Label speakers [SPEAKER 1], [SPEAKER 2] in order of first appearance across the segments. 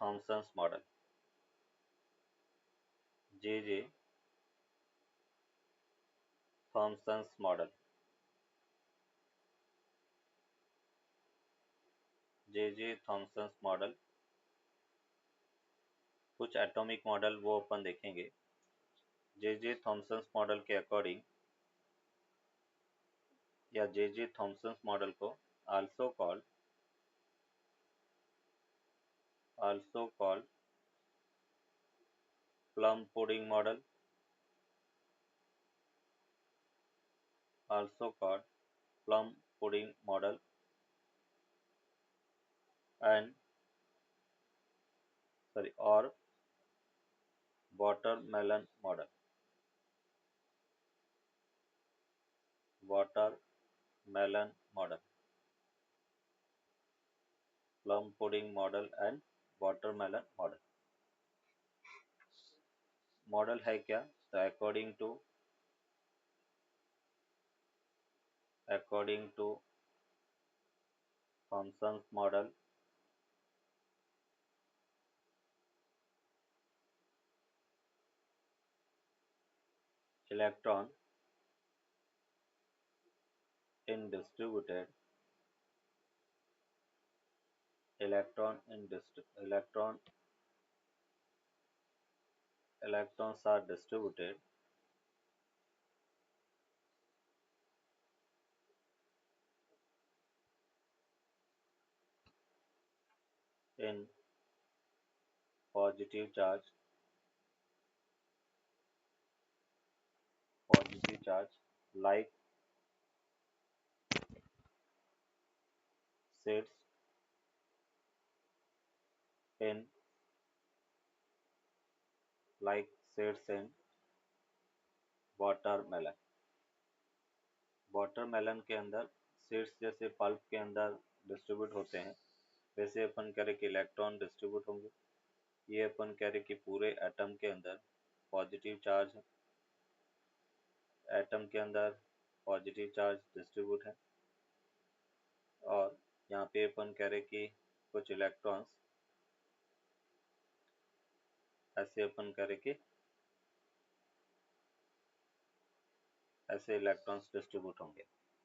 [SPEAKER 1] Thomson's model, जे जे Thomson's model, जे जे Thomson's model. कुछ atomic model वो अपन देखेंगे। जे जे थॉमसन्स मॉडल के अकॉर्डिंग, या जे जे थॉमसन्स मॉडल को also called plum pudding model, also called plum pudding model, and or watermelon model, watermelon model, plum pudding model and watermelon model। Model है क्या? तो according to Thomson's model, electron in distributed electrons are distributed in positive charge like seeds in watermelon. Watermelon के अंदर seeds जैसे pulp के अंदर distribute होते हैं, वैसे अपन कह रहे कि इलेक्ट्रॉन डिस्ट्रीब्यूट होंगे। ये अपन कह रहे कि पूरे एटम के अंदर पॉजिटिव चार्ज है, एटम के अंदर पॉजिटिव चार्ज डिस्ट्रीब्यूट है, और यहाँ पे अपन कह रहे कि कुछ इलेक्ट्रॉन्स ऐसे अपन कह रहे कि ऐसे इलेक्ट्रॉन्स डिस्ट्रीब्यूट होंगे।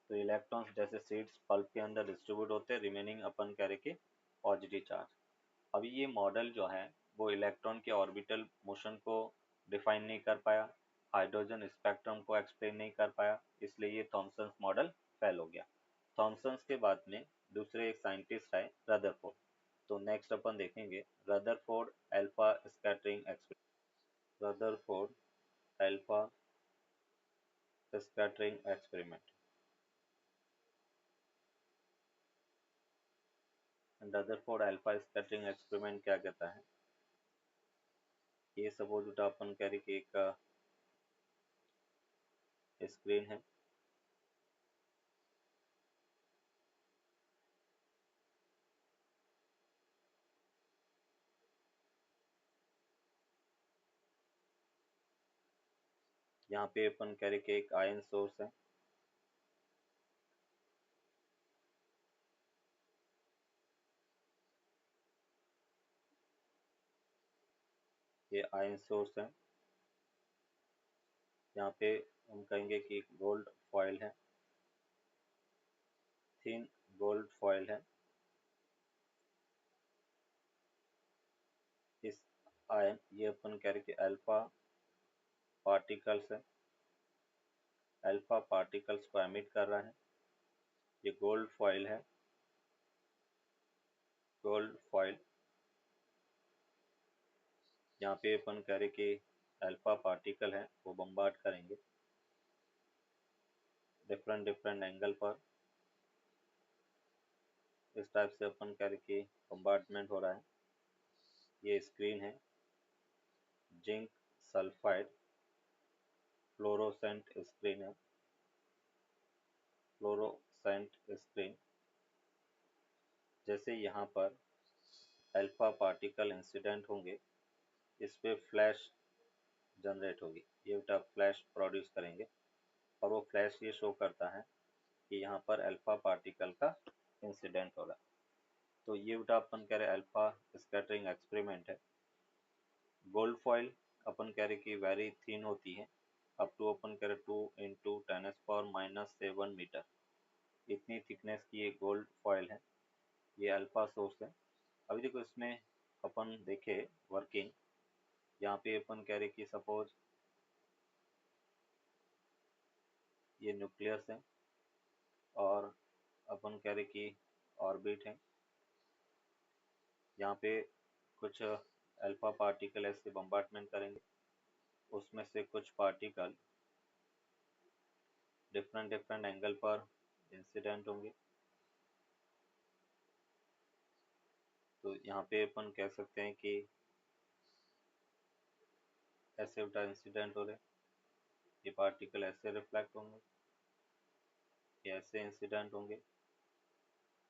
[SPEAKER 1] तो इलेक्ट्रॉन्स जैसे सीड्स पल्प के अंदर डिस्ट्रीब्यूट होते हैं, रिमेनिंग अपन कह रहे कि पॉजिटिव चार्ज। अभी ये मॉडल जो है वो इलेक्ट्रॉन के ऑर्बिटल मोशन को डिफाइन नहीं कर पाया, हाइड्रोजन स्पेक्ट्रम को एक्सप्लेन नहीं कर पाया, इसलिए ये थॉमसन्स मॉडल फेल हो गया। थॉमसन्स के बाद में दूसरे एक साइंटिस्ट है रदरफोर्ड। तो नेक्स्ट अपन देखेंगे Rutherford alpha scattering experiment. Rutherford alpha scattering experiment. Rutherford alpha scattering experiment क्या कहता है? ये सपोज उठा अपन कह रहे कि एक स्क्रीन है, यहाँ पे अपन कह रहे कि एक आयन सोर्स है, ये आयन सोर्स है। यहाँ पे हम कहेंगे कि एक गोल्ड फॉयल है, थिन गोल्ड फॉयल है। इस आयन, ये अपन कह रहे कि अल्फा पार्टिकल्स है, अल्फा पार्टिकल्स को एमिट कर रहा है। ये गोल्ड फॉयल है, गोल्ड फॉयल। यहाँ पे अपन कह रहे कि अल्फा पार्टिकल है वो बम्बार्ड करेंगे डिफरेंट डिफरेंट एंगल पर। इस टाइप से अपन कह रहे कि बम्बार्डमेंट हो रहा है। ये स्क्रीन है, जिंक सल्फाइड फ्लोरोसेंट स्क्रीन है, फ्लोरोसेंट स्क्रीन। जैसे यहाँ पर अल्फा पार्टिकल इंसिडेंट होंगे, इस पे फ्लैश जनरेट होगी, ये बेटा फ्लैश प्रोड्यूस करेंगे, और वो फ्लैश ये शो करता है कि यहाँ पर अल्फा पार्टिकल का इंसिडेंट हो रहा है। तो ये बेटा अपन कह रहे अल्फा स्कैटरिंग एक्सपेरिमेंट है। गोल्ड फॉइल अपन कह रहे कि वेरी थिन होती है, अप टू अपन कह रहे 2 × 10⁻⁻7 मीटर, इतनी थिकनेस की ये गोल्ड फॉइल है। ये अल्फा सोर्स है। अभी देखो इसमें अपन देखे वर्किंग, यहाँ पे अपन कह रहे कि सपोज ये न्यूक्लियस है और अपन कह रहे कि ऑर्बिट है। यहाँ पे कुछ अल्फा पार्टिकल ऐसे बम्बार्टमेंट करेंगे, उसमें से कुछ पार्टिकल डिफरेंट डिफरेंट एंगल पर इंसिडेंट होंगे। तो यहाँ पे अपन कह सकते हैं कि ऐसे बेटा इंसिडेंट हो रहे, ये पार्टिकल ऐसे रिफ्लेक्ट होंगे, ये ऐसे इंसिडेंट होंगे,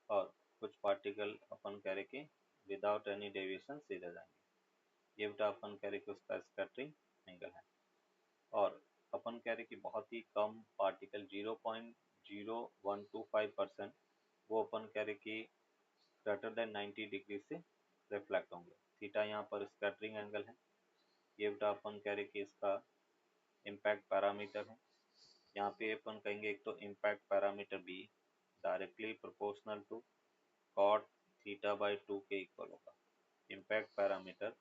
[SPEAKER 1] और कुछ पार्टिकल अपन कह रहे कि विदाउट एनी डेविएशन सीधे जाएंगे। ये बेटा अपन कह रहे कि उसका स्कैटरिंग एंगल है। और अपन कह रहे कि बहुत ही कम पार्टिकल 0.0125%, वो अपन कह रहे कि ग्रेटर देन 90 डिग्री से रिफ्लेक्ट होंगे। थीटा यहाँ पर स्कैटरिंग एंगल है। ये बेटा अपन कह रहे कि इसका इम्पैक्ट पैरामीटर है। यहाँ पे अपन कहेंगे एक तो impact parameter B directly proportional to cot θ/2 के इक्वल होगा। Impact parameter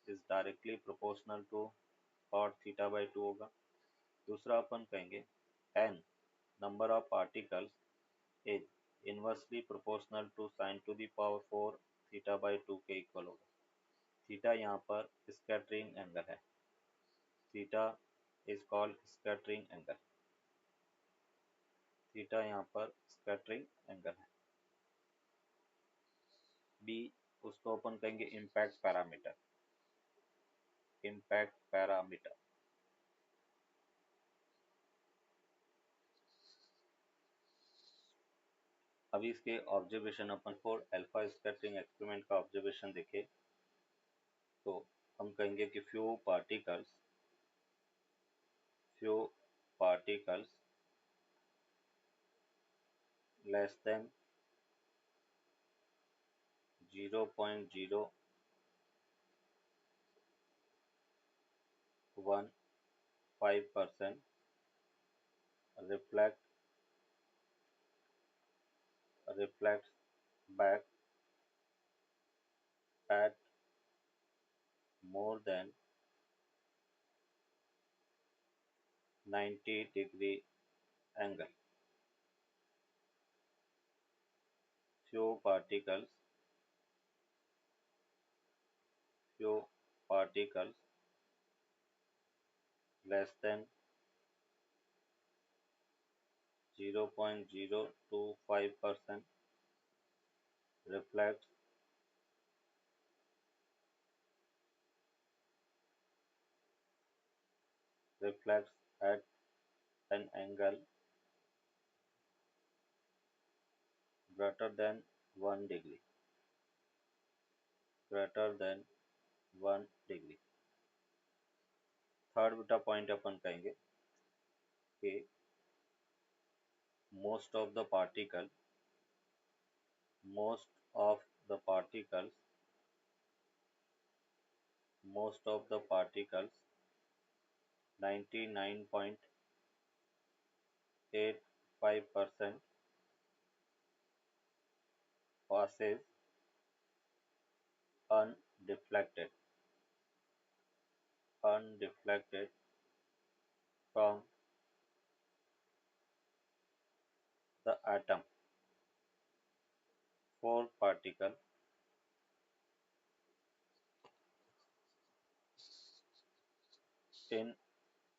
[SPEAKER 1] is directly proportional to cot θ/2 होगा। दूसरा अपन कहेंगे n number of particles is inversely proportional to sin⁴ θ/2 के इक्वल होगा। थीटा यहाँ पर स्कैटरिंग एंगल है। Theta is called scattering angle. Theta यहाँ पर स्कैटरिंग एंगल है। बी उसको अपन कहेंगे इम्पैक्ट पैरामीटर। इम्पैक्ट पैरामीटर अभी इसके observation upon for alpha scattering experiment का ऑब्जर्वेशन देखे तो हम कहेंगे कि few particles less than 0.015% reflects back at more than 90-degree angle. Few particles less than 0.025% reflects at an angle greater than 1 degree. Third बेटा point अपन कहेंगे कि most of the particles most of the particles 99.85% passes undeflected from the atom. Four particles in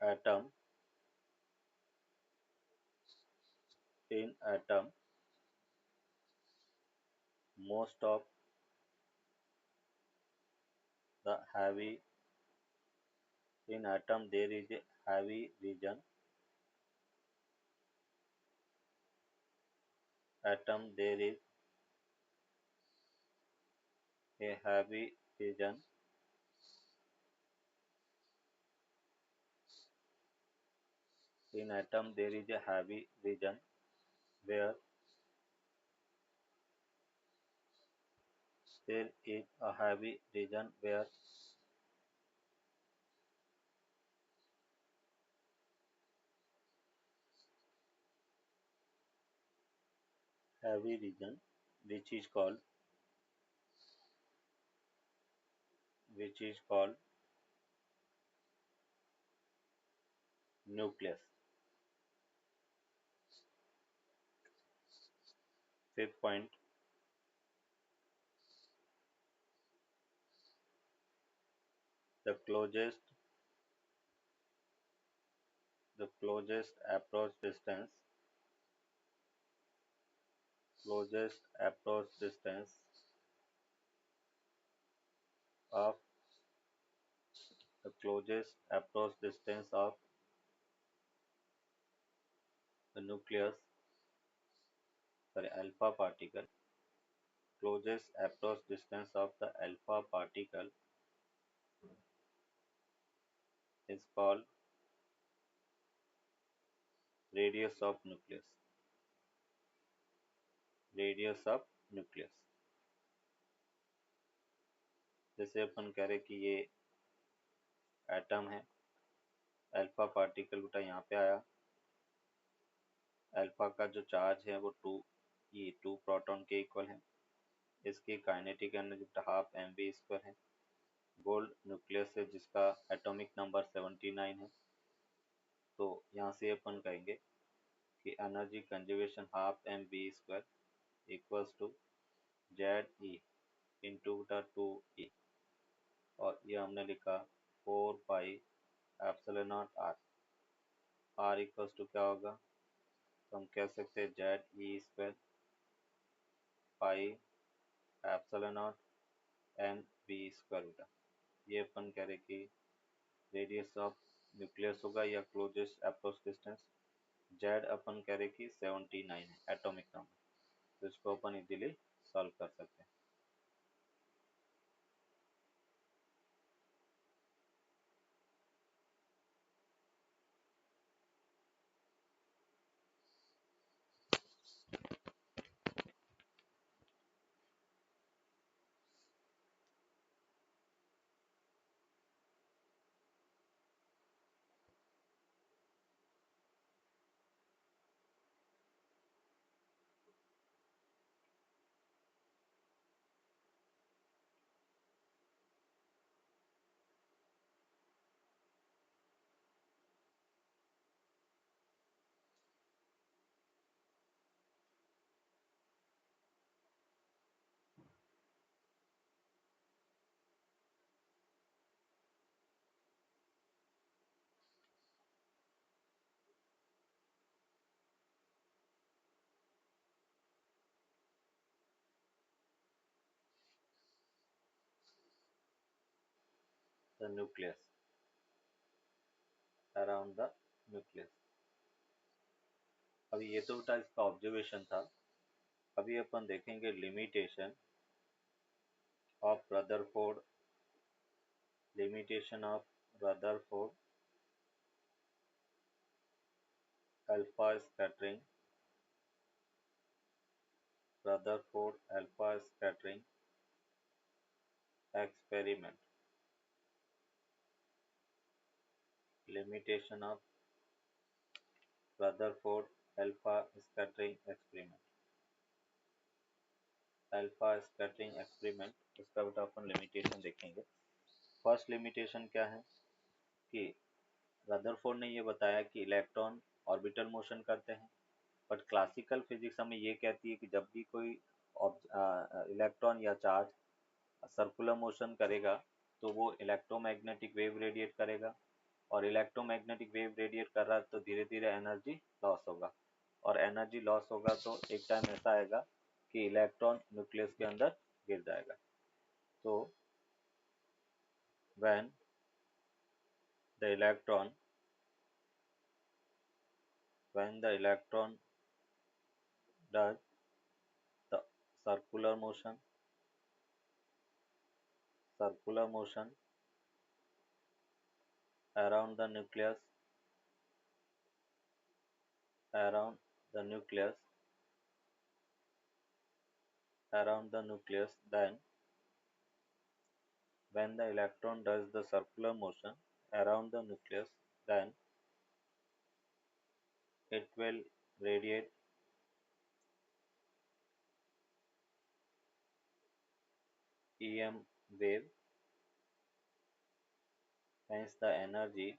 [SPEAKER 1] atom most of the heavy in atom there is a heavy region. There is a heavy region in atom there is a heavy region where there is a heavy region where heavy region which is called which is called nucleus. Fifth point, the closest approach distance closest approach distance of the closest approach distance of the nucleus, sorry, alpha particle, closest approach distance of the alpha particle is called radius of nucleus. Radius of nucleus. जैसे अपन कह रहे कि ये atom है, alpha particle बेटा यहाँ पे आया, अल्फा का जो चार्ज है वो ये टू प्रोटॉन के इक्वल है, इसकी kinetic energy half M V square है। गोल्ड न्यूक्लियस है जिसका एटॉमिक नंबर 79 है, तो यहाँ से अपन कहेंगे कि energy conservation half M V square equals to Z E into the two E, और ये हमने लिखा 4 pi epsilon not R. R equals to क्या होगा, तो हम कह सकते हैं Z E square pi epsilon not M V square बेटा। ये अपन कह रहे कि रेडियस ऑफ न्यूक्लियस होगा या क्लोजेस्ट अप्रोच डिस्टेंस, जेड अपन कह रहे कि 79 है एटॉमिक नंबर, तो इसको अपन इजीली सॉल्व कर सकते हैं। The nucleus, around the nucleus. अभी ये तो बेटा इसका ऑब्जर्वेशन था, अभी अपन देखेंगे limitation of Rutherford, limitation of Rutherford alpha scattering, Rutherford alpha scattering experiment, limitation of Rutherford alpha scattering experiment, alpha scattering experiment, इसका बेटा अपन लिमिटेशन देखेंगे। फर्स्ट लिमिटेशन क्या है कि रदरफोर्ड ने ये बताया कि इलेक्ट्रॉन ऑर्बिटल मोशन करते हैं, बट क्लासिकल फिजिक्स हमें ये कहती है कि जब भी कोई इलेक्ट्रॉन या चार्ज सर्कुलर मोशन करेगा तो वो इलेक्ट्रोमैग्नेटिक वेव रेडिएट करेगा, और इलेक्ट्रोमैग्नेटिक वेव रेडिएट कर रहा है तो धीरे धीरे एनर्जी लॉस होगा, और एनर्जी लॉस होगा तो एक टाइम ऐसा आएगा कि इलेक्ट्रॉन न्यूक्लियस के अंदर गिर जाएगा। तो when the electron when the electron does the circular motion circular motion around the nucleus around the nucleus around the nucleus, then When the electron does the circular motion around the nucleus, then it will radiate EM wave, hence the energy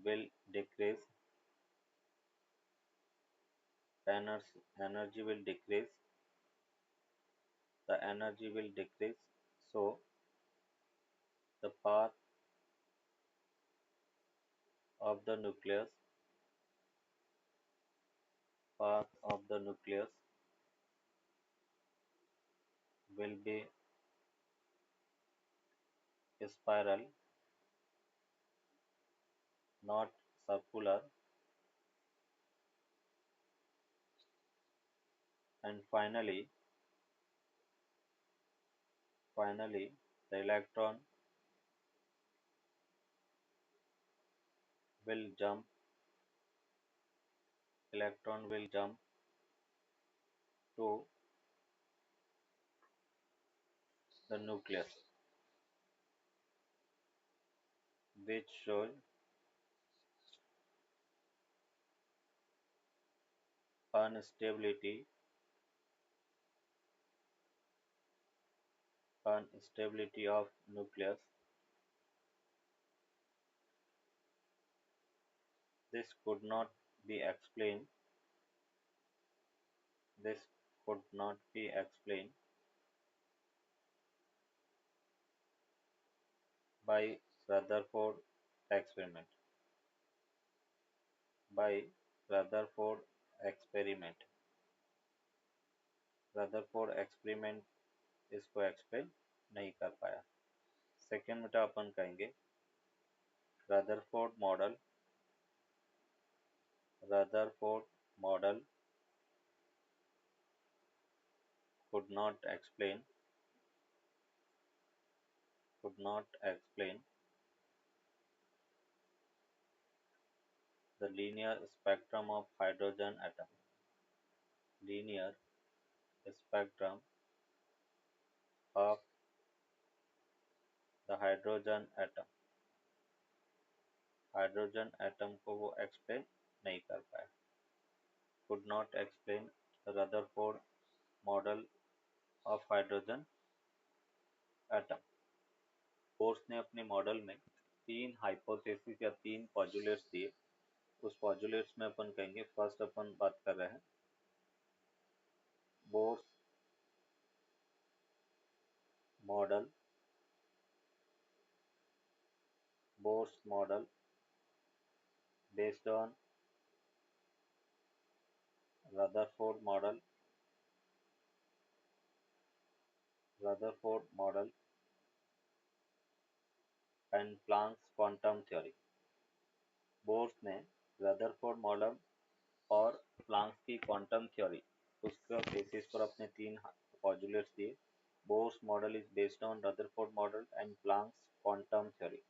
[SPEAKER 1] will decrease, energy will decrease, the energy will decrease, so the of the nucleus, path of the nucleus will be spiral, not circular, and finally the will jump electron will jump to the nucleus, which shows unstability unstability of nucleus. This could not be explained. This could not be explained by Rutherford experiment. By Rutherford experiment. Rutherford experiment इसको explain नहीं कर पाया। Second बेटा अपन कहेंगे Rutherford model Rutherford model could not explain could not explain the linear spectrum of hydrogen atom. Linear spectrum of the hydrogen atom को वो explain नहीं कर पाया। could not explain the Rutherford model of hydrogen atom. Bohr's ने अपने model में तीन hypothesis या तीन पॉजुलेट्स दिए। उस पॉजुलेट्स में अपन कहेंगे, फर्स्ट अपन बात कर रहे हैं Bohr's model based on Rutherford model and Planck's quantum theory. Bohr's ने रदरफोर्ड मॉडल और प्लैंक्स की क्वांटम थ्योरी उसका बेसिस पर अपने तीन पॉजुलेट्स दिए। Bohr's model is based on Rutherford model and Planck's quantum theory.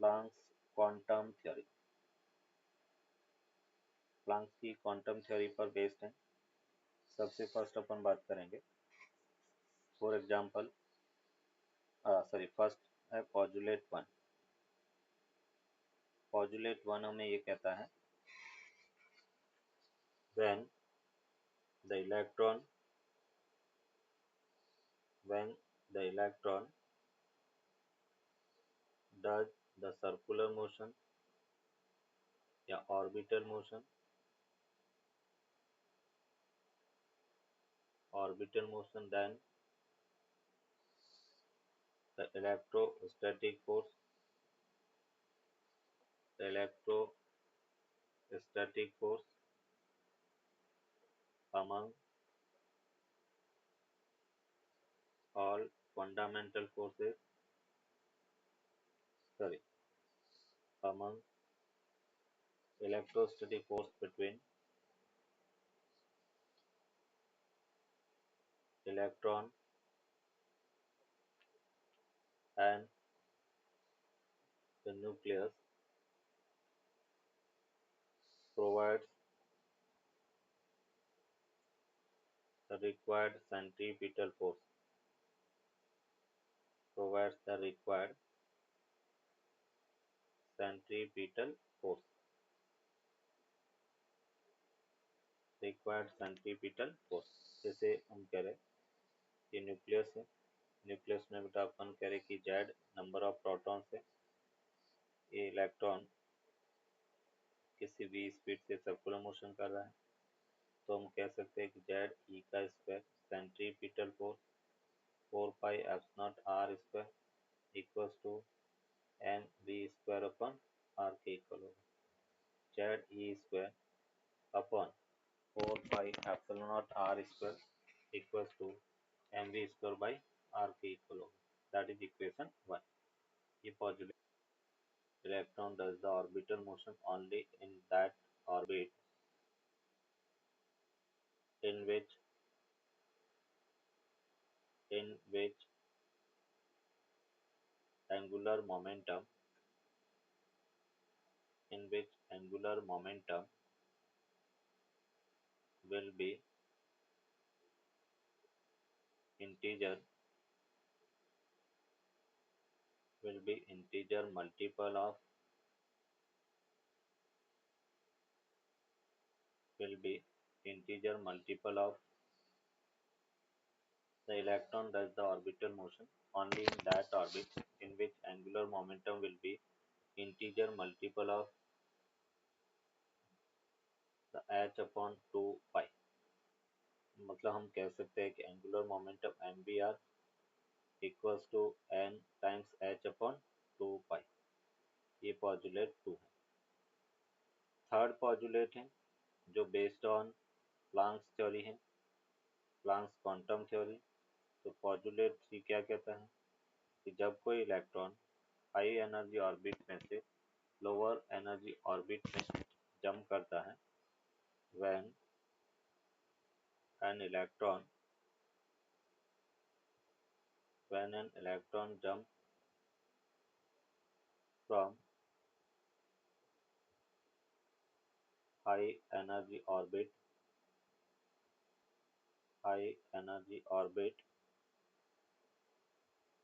[SPEAKER 1] Planck's quantum theory Planck's की quantum theory पर बेस्ड है। सबसे फर्स्ट अपन बात करेंगे फॉर एग्जांपल फर्स्ट है पॉजुलेट वन। पॉजुलेट वन हमें ये कहता है when the electron when the electron does the circular motion या orbital motion, then the electrostatic force among all fundamental forces sorry among electrostatic force between electron and the nucleus provides required centripetal force, provides the centripetal force, required centripetal force। जैसे हम कह रहे ये nucleus है, nucleus में बेटा अपन कह रहे कि जेड नंबर ऑफ प्रोटॉन्स है, ये इलेक्ट्रॉन किसी भी स्पीड से सर्कुलर मोशन कर रहा है, तो हम कह सकते हैं कि जेड ई का square centripetal force 4 pi epsilon R square equals to M V square upon R के इक्वल होगा। Z E square upon 4 pi epsilon R equals to M V square by R के equal होगा। That is equation 1। ये positive electron does the orbital motion only in that orbit in which angular momentum will be integer integer multiple of will be integer multiple of the electron does the orbital motion only in that orbit in which angular momentum will be integer multiple of the h upon 2 pi। मतलब हम कह सकते हैं कि angular momentum M V R equals to N times H upon 2 pi. ये postulate 2 है। Third postulate है जो बेस्ड ऑन प्लांक्स थ्योरी है, प्लांक्स क्वांटम थ्योरी। तो पॉजुलेट 3 क्या कहता है कि जब कोई इलेक्ट्रॉन हाई एनर्जी ऑर्बिट में से लोअर एनर्जी ऑर्बिट में जंप करता है, when an electron jump from high energy orbit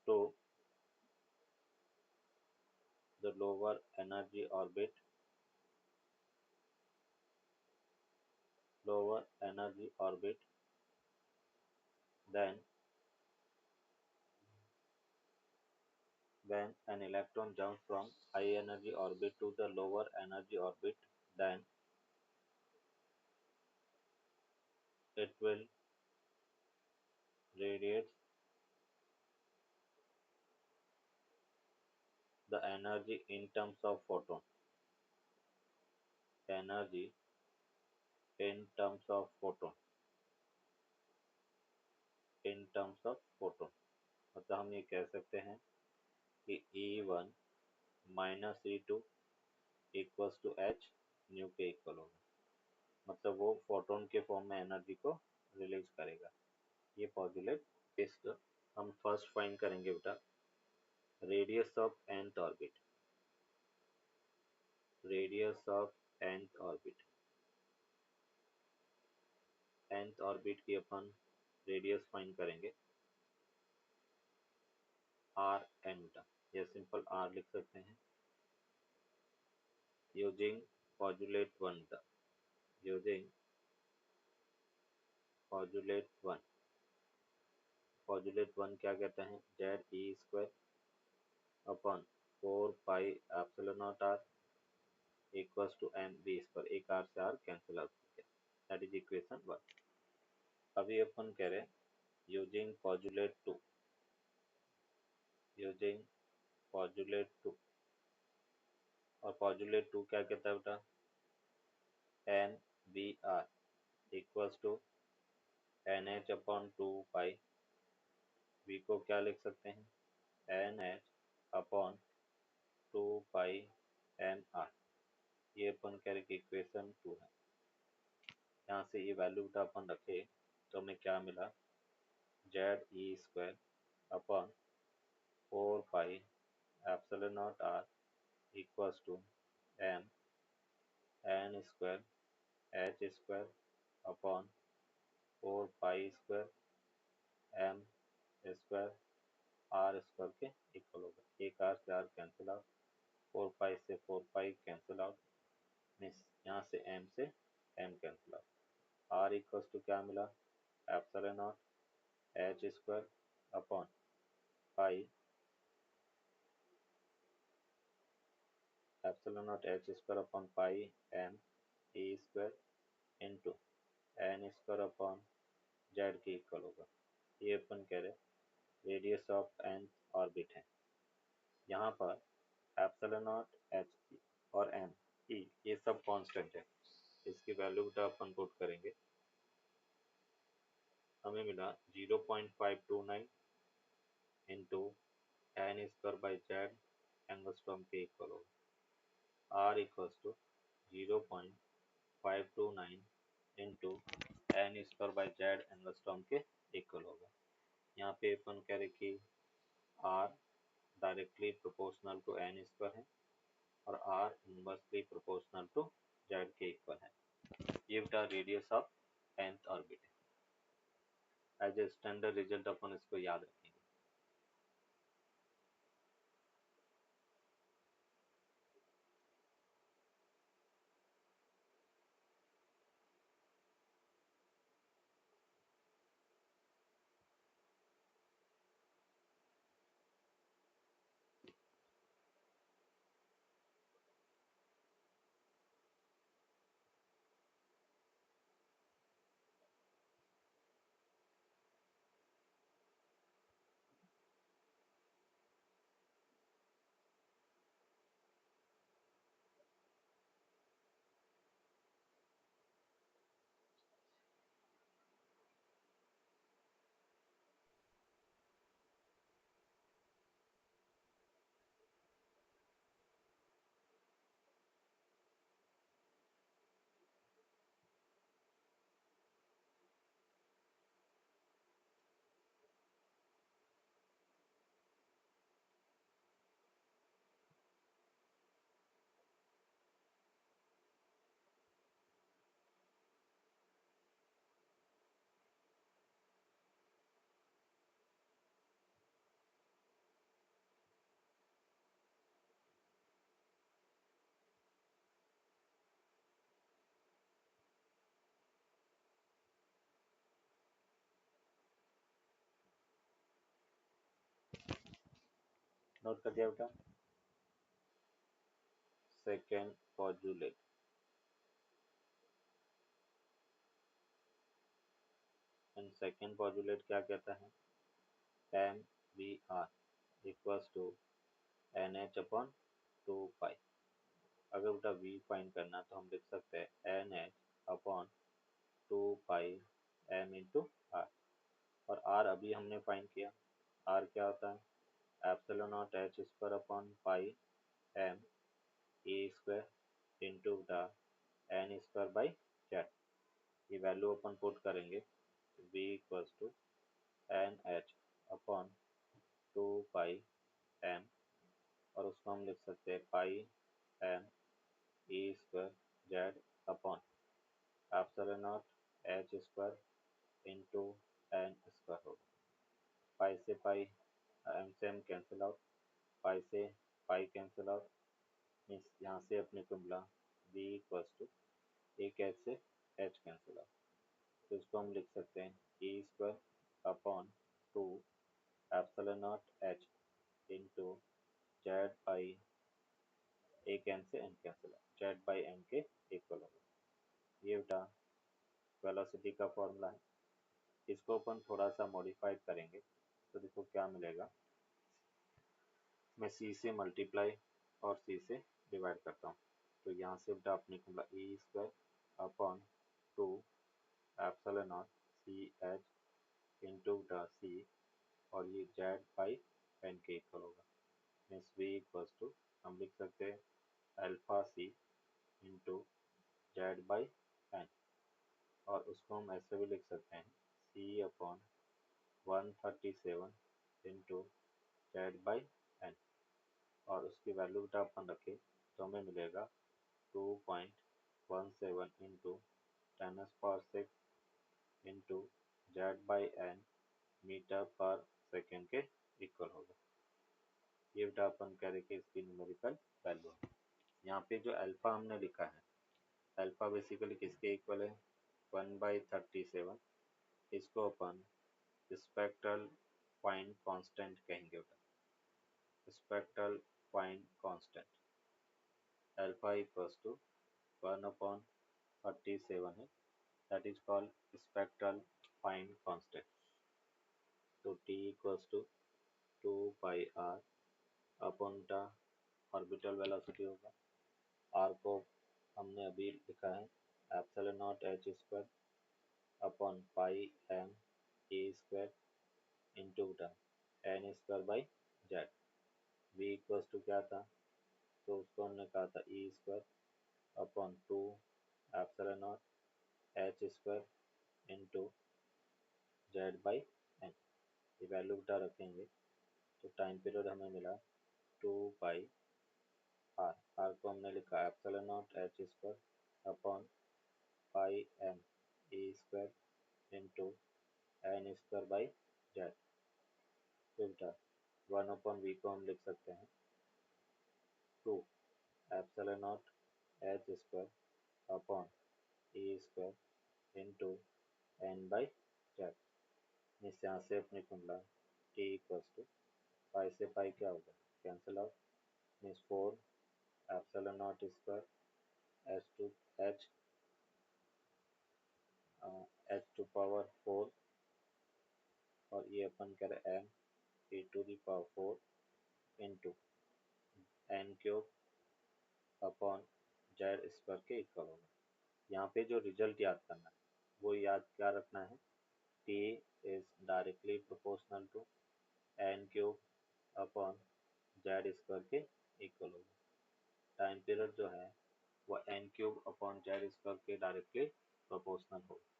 [SPEAKER 1] to the lower energy orbit, then when an electron jumps from high energy orbit to the lower energy orbit, then it will radiate the energy in terms of photon, energy in terms of photon, मतलब हम ये कह सकते हैं कि E1 minus E2 equals to H nu के equal होगा। मतलब वो फोटोन के फॉर्म में एनर्जी को रिलीज करेगा। ये पॉजुलेट इसका हम फर्स्ट फाइंड करेंगे बेटा radius of nth orbit. nth orbit की अपन रेडियस फाइंड करेंगे आर एन बेटा, या सिंपल आर लिख सकते हैं यूजिंग पॉजुलेट 1 बेटा, यूजिंग पॉजुलेट 1 क्या कहता है Z E square upon 4 pi epsilon not R equals to M V square, एक आर से आर कैंसिल आउट हो गया। That is equation 1। अभी अपन कह रहे हैं यूजिंग पॉजुलेट 2, और पॉजुलेट 2 क्या कहता है बेटा N V R equals to N H upon 2 pi. V को क्या लिख सकते हैं N H upon 2 pi M R. ये अपन कह रहे कि इक्वेशन 2 है। यहाँ से ये वैल्यू बेटा अपन रखे तो हमें क्या मिला Z E square upon 4 pi epsilon not R equals to M N square H square upon 4 pi square M square R square के इक्वल होगा। एक आर से आर कैंसिल आउट, 4 पाई से 4 पाई कैंसिल आउट, मीन्स यहाँ से M cancel out. R equals to क्या मिला, epsilon not H square upon pi, epsilon not H square upon pi M A square into N square upon Z के equal होगा। ये अपन कह रहे रेडियस ऑफ एन ऑर्बिट है। यहाँ पर एप्सिलॉन नॉट एच और एम ई ये सब कांस्टेंट है। इसकी वैल्यू बेटा अपन पुट करेंगे, हमें मिला 0.529 into N square by Z angstrom के इक्वल होगा। R equals to 0.529 into N square by Z angstrom के इक्वल होगा। यहाँ पे अपन कह रहे कि R directly proportional to N square है और R inversely proportional to Z के इक्वल है। ये बेटा रेडियस ऑफ nth ऑर्बिट है। एज ए स्टैंडर्ड रिजल्ट अपन इसको याद रखेंगे। नोट कर दिया बेटा। Second postulate, and second postulate क्या कहता है, M V R equals to N H upon 2 pi. अगर बेटा वी फाइंड करना तो हम लिख सकते हैं N H upon 2 pi M into R. और आर अभी हमने फाइंड किया, आर क्या होता है epsilon not H square upon pi M A square into the N square by Z. ये वैल्यू अपन पुट करेंगे, V equals to N H upon 2 pi M, और उसको हम लिख सकते हैं pi M A square Z upon epsilon not H square into N square होगा। पाई से पाई एम से एम कैंसिल आउट, पाई से पाई कैंसिल आउट, मीन्स यहाँ से अपने को मिला वी इक्वल्स टू एक एच से एच कैंसिल आउट, तो इसको हम लिख सकते हैं E square upon 2 epsilon not H into Z by एक एन से N cancel out, Z by N के इक्वल होगा। ये बेटा वेलोसिटी का फॉर्मूला है। इसको अपन थोड़ा सा मॉडिफाइड करेंगे तो देखो क्या मिलेगा। मैं सी से मल्टीप्लाई और सी से डिवाइड करता हूँ, तो यहाँ से बेटा अपने को मिला E square upon 2 epsilon not C H into the C, और ये जेड बाई एन के इक्वल होगा। मीन्स वी इक्वल्स टू हम लिख सकते हैं alpha C into Z by N, और उसको हम ऐसे भी लिख सकते हैं C upon 137 into Z by N, और उसकी वैल्यू बेटा अपन रखें तो हमें मिलेगा 2.17 into 10⁻⁶ into Z by N metre पर सेकेंड के इक्वल होगा। ये बेटा अपन कह रहे कि इसकी न्यूमेरिकल वैल्यू है। यहाँ पे जो अल्फा हमने लिखा है, अल्फा बेसिकली किसके इक्वल है, 1/37। इसको अपन स्पेक्ट्रल पॉइंट कांस्टेंट कहेंगे बेटा, spectral point constant. Alpha equals to 1/37 है, that is called spectral point constant. तो T equals to 2 pi R upon टा ऑर्बिटल वेलोसिटी होगा। आर को हमने अभी लिखा है epsilon not H square upon pi M A square into टा N square by Z. V equals to क्या था, तो उसको हमने कहा था E square upon 2 epsilon not H square into Z by N. ये वैल्यू बेटा रखेंगे तो टाइम पीरियड हमें मिला 2 पाई आर। आर को हमने लिखा epsilon not H square upon pi M A square into N square by Z. तो बेटा 1/v को हम लिख सकते हैं 2 epsilon not H square upon A square into N by Z. इस यहाँ से अपने को मिला टी इक्वल्स टू पाई से पाई क्या होगा, cancel out, means 4 epsilon not square H to power 4 और ये अपन कर M A to the power 4 into N cube upon Z square के इक्वल होगा। यहाँ पे जो रिजल्ट याद करना है वो याद क्या रखना है, T is directly proportional to N cube upon Z square के इक्वल होगा। टाइम पीरियड जो है वो N cube upon Z square के डायरेक्टली प्रोपोर्शनल होगा।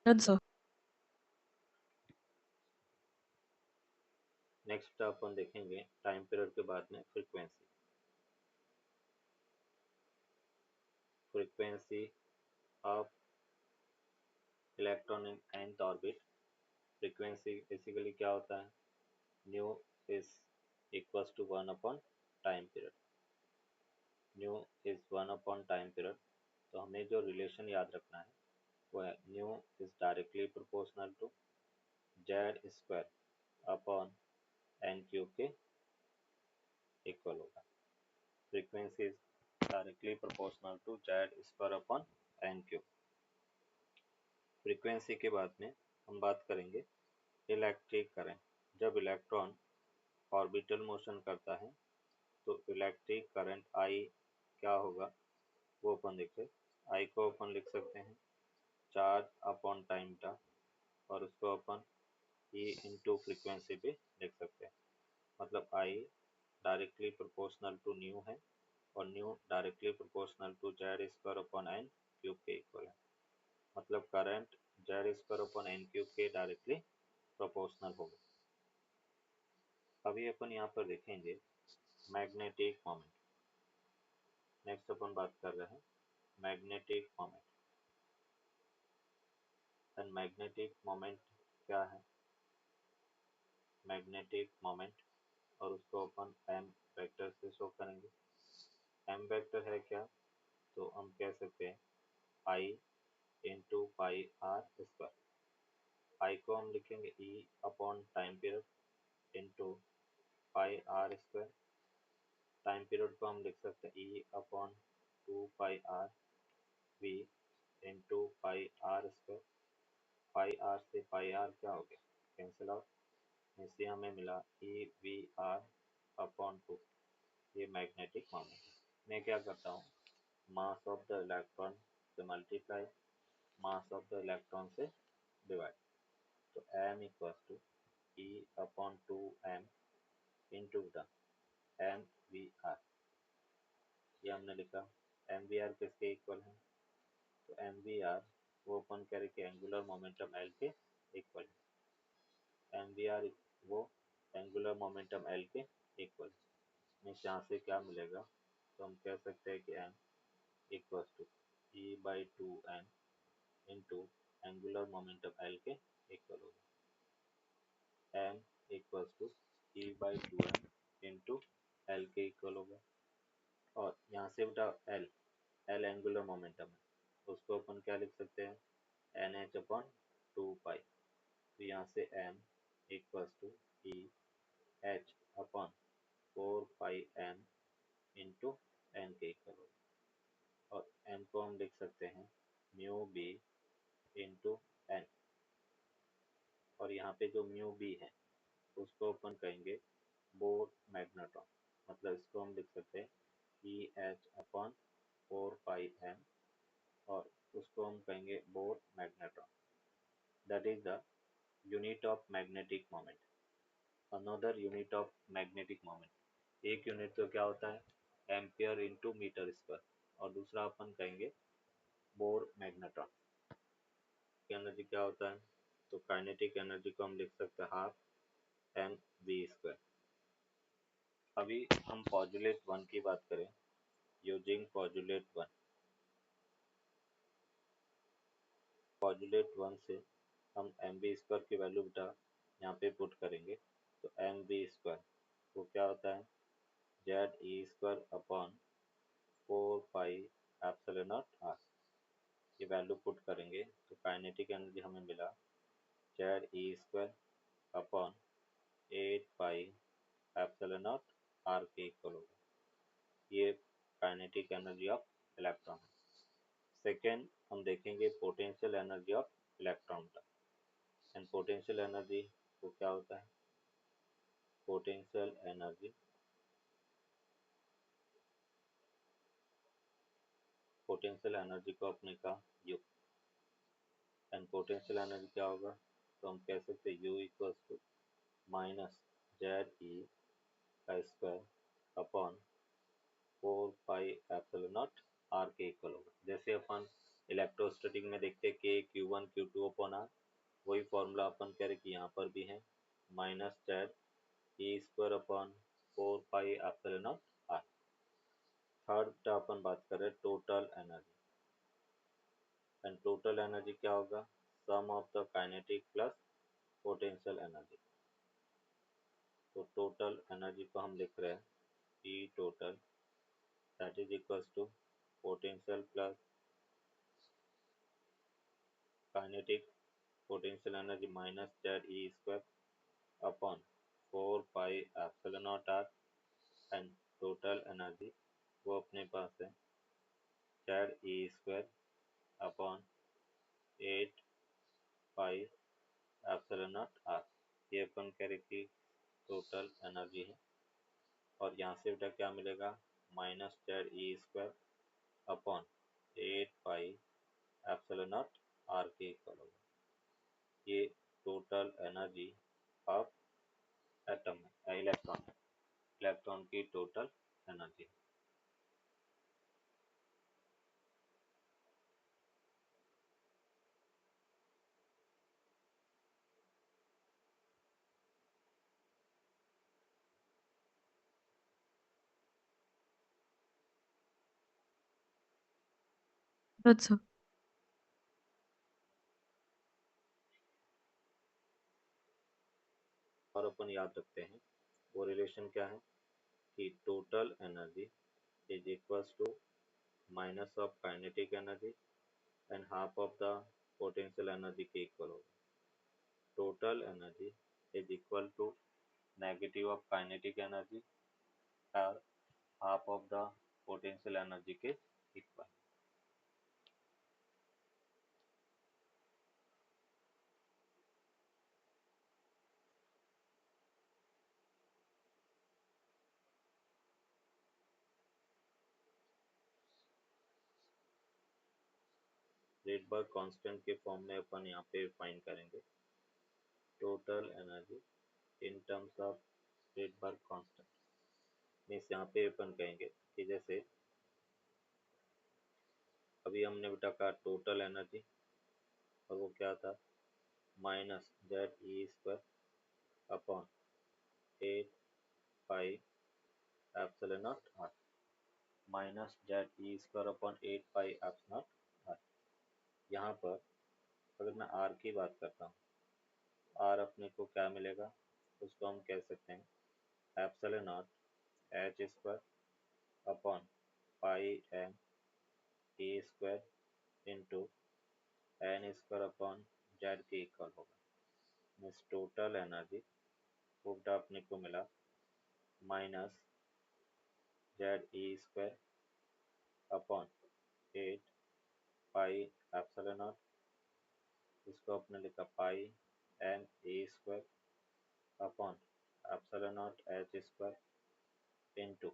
[SPEAKER 2] That's all.
[SPEAKER 1] नेक्स्ट अपन देखेंगे टाइम पीरियड के बाद में frequency. Frequency of electron in nth orbit. Frequency basically क्या होता है, न्यू इज इक्वल्स टू 1/टाइम पीरियड। न्यू इज 1/टाइम पीरियड। तो हमें जो रिलेशन याद रखना है वो है nu is directly proportional to Z square upon N cube के इक्वल होगा। Frequency is directly proportional to Z square upon N cube. Frequency के बाद में हम बात करेंगे इलेक्ट्रिक करंट। जब इलेक्ट्रॉन ऑर्बिटल मोशन करता है तो इलेक्ट्रिक करंट आई क्या होगा वो अपन देखते हैं। आई को अपन लिख सकते हैं चार्ज अपॉन टाइम टा और उसको अपन ई इंटू फ्रीक्वेंसी भी लिख सकते हैं। मतलब I directly proportional to nu है और nu directly proportional to Z square upon N cube के इक्वल है। मतलब current Z square upon N cube के डायरेक्टली प्रोपोर्शनल होगा। अभी अपन यहाँ पर देखेंगे मैग्नेटिक मोमेंट। नेक्स्ट अपन बात कर रहे हैं magnetic moment. And magnetic moment क्या है, मैग्नेटिक मोमेंट और उसको अपन एम वेक्टर से शो करेंगे। एम वेक्टर है क्या, तो हम कह सकते हैं I into pi R square. I को हम लिखेंगे E upon time period into pi R square. Time period को हम लिख सकते हैं E upon 2 pi R V into pi R square. Pi R से पाई आर क्या हो गया, कैंसिल आउट। इससे हमें मिला ई वी आर अपॉन 2। ये मैग्नेटिक मोमेंट है। मैं क्या करता हूँ, मास ऑफ द इलेक्ट्रॉन से multiply mass of the electron से डिवाइड। तो m equals to E upon 2m into the M V R. ये हमने लिखा। एम वी आर किसके इक्वल है? तो एम वी आर वो अपन कह रहे कि एंगुलर मोमेंटम एल के इक्वल है। एम वी आर वो एंगुलर मोमेंटम एल के इक्वल है। यहाँ से क्या मिलेगा? तो हम कह सकते हैं कि M equals to E by 2m into angular momentum L के इक्वल होगा। M equals to E by 2m into L के इक्वल होगा। और यहाँ से बेटा एल एल एंगुलर मोमेंटम है, उसको अपन क्या लिख सकते हैं? N H upon 2 pi. तो यहाँ से M equals to E H upon 4 pi M into N के इक्वल होगा। और एम को हम लिख सकते हैं म्यू बी इंटू एन। और यहाँ पे जो म्यू बी है उसको अपन कहेंगे बोर मैग्नेट्रॉन। मतलब इसको हम लिख सकते हैं E H upon 4 pi M, और उसको हम कहेंगे Bohr magnetron. That is the unit of magnetic moment. Another unit of magnetic moment, एक यूनिट तो क्या होता है? Ampere into metre square. और दूसरा अपन कहेंगे बोर मैग्नेट्रॉन की एनर्जी क्या होता है? तो काइनेटिक एनर्जी को हम लिख सकते हैं हाफ एम वी स्क्वायर। अभी हम पॉजुलेट 1 की बात करें। यूजिंग पॉजुलेट 1, पॉजुलेट 1 से हम एम वी स्क्वायर की वैल्यू बेटा यहाँ पे पुट करेंगे। तो एम वी स्क्वायर वो क्या होता है? Z E square upon 4 pi epsilon not R. ये वैल्यू पुट करेंगे तो काइनेटिक एनर्जी हमें मिला Z E square upon 8 pi epsilon not R के इक्वल होगा। ये काइनेटिक एनर्जी ऑफ इलेक्ट्रॉन है। सेकेंड हम देखेंगे पोटेंशियल एनर्जी ऑफ इलेक्ट्रॉन का। एंड पोटेंशियल एनर्जी वो क्या होता है? पोटेंशियल एनर्जी, पोटेंशियल एनर्जी को अपने का यू। एंड पोटेंशियल एनर्जी क्या होगा? तो हम कह सकते हैं U equals to minus Z E का square upon 4 pi epsilon not R के इक्वल होगा। जैसे अपन इलेक्ट्रोस्टैटिक में देखते हैं के Q1 Q2 अपॉन आर, वही फॉर्मूला अपन कह रहे कि यहाँ पर भी है minus Z E square upon 4 pi epsilon not R. Third अपन बात करें total energy. And total energy क्या होगा? Sum of the kinetic plus potential energy. तो टोटल एनर्जी को हम लिख रहे हैं E total that is equals to potential plus kinetic potential energy minus Z E square upon 4 pi epsilon not R. And total energy वो अपने पास है Z E square upon 8 pi epsilon not R. ये अपन कह रहे कि total energy है। और यहाँ से बेटा क्या मिलेगा? Minus Z E square upon 8 pi epsilon not R के इक्वल होगा। ये टोटल एनर्जी ऑफ एटम है, इलेक्ट्रॉन है। इलेक्ट्रॉन की टोटल एनर्जी।
[SPEAKER 2] अच्छा।
[SPEAKER 1] और अपन याद रखते हैं वो रिलेशन क्या है कि total energy is equals to minus of kinetic energy and half of the potential energy के इक्वल होगा। Total energy is equal to negative of kinetic energy और half of the potential energy के equal. Rydberg constant के form में अपन यहाँ पे find करेंगे total energy in terms of Rydberg constant. Means यहाँ पे अपन कहेंगे कि जैसे अभी हमने बेटा कहा टोटल एनर्जी, और वो क्या था minus Z E square upon 8 pi epsilon not R, minus Z E square upon 8 pi epsilon not R. यहाँ पर अगर मैं आर की बात करता हूँ, आर अपने को क्या मिलेगा, उसको हम कह सकते हैं epsilon not H square upon pi M A square into N square upon Z के इक्वल होगा। मीन्स टोटल एनर्जी वो अपने को मिला minus Z E square upon 8 pi epsilon not, इसको अपने लिखा pi M A square upon epsilon not H square into